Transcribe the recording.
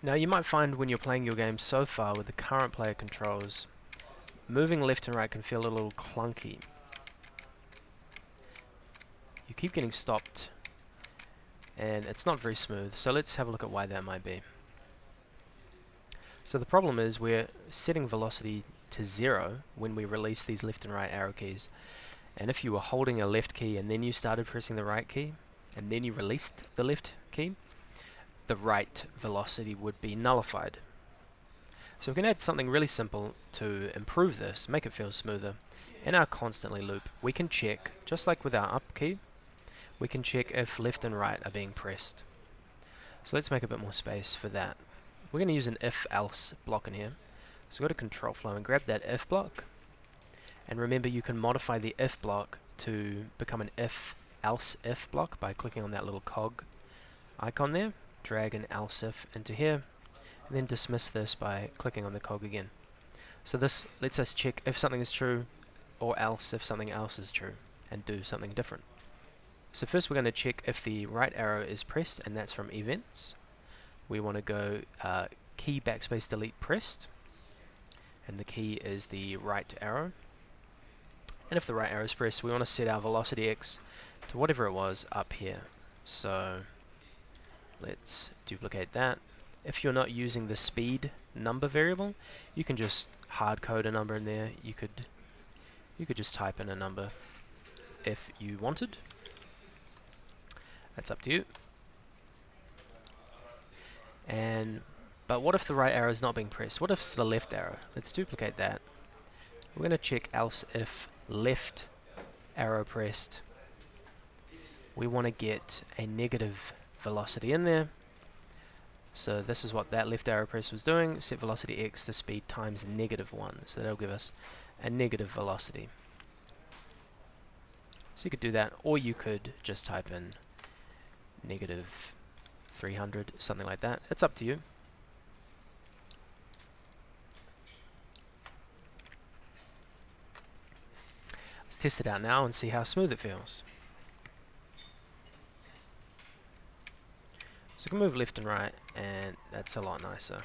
Now you might find when you're playing your game so far with the current player controls, moving left and right can feel a little clunky. You keep getting stopped and it's not very smooth, so let's have a look at why that might be. So the problem is we're setting velocity to 0 when we release these left and right arrow keys, and if you were holding a left key and then you started pressing the right key and then you released the left key, the right velocity would be nullified. So we can add something really simple to improve this, make it feel smoother. In our constantly loop, we can check, just like with our up key, we can check if left and right are being pressed. So let's make a bit more space for that. We're going to use an if-else block in here. So go to control flow and grab that if block. And remember, you can modify the if block to become an if-else if block by clicking on that little cog icon there. Drag an else if into here, and then dismiss this by clicking on the cog again. So this lets us check if something is true, or else if something else is true, and do something different. So first we're going to check if the right arrow is pressed, and that's from events. We want to go key backspace delete pressed, and the key is the right arrow. And if the right arrow is pressed, we want to set our velocity x to whatever it was up here. So let's duplicate that. If you're not using the speed number variable, you can just hard code a number in there. You could just type in a number if you wanted. That's up to you. But what if the right arrow is not being pressed? What if it's the left arrow? Let's duplicate that. We're going to check else if left arrow pressed. We want to get a negative velocity in there. So this is what that left arrow press was doing. Set velocity x to speed times -1. So that'll give us a negative velocity. So you could do that, or you could just type in -300, something like that. It's up to you. Let's test it out now and see how smooth it feels. So we can move left and right, and that's a lot nicer.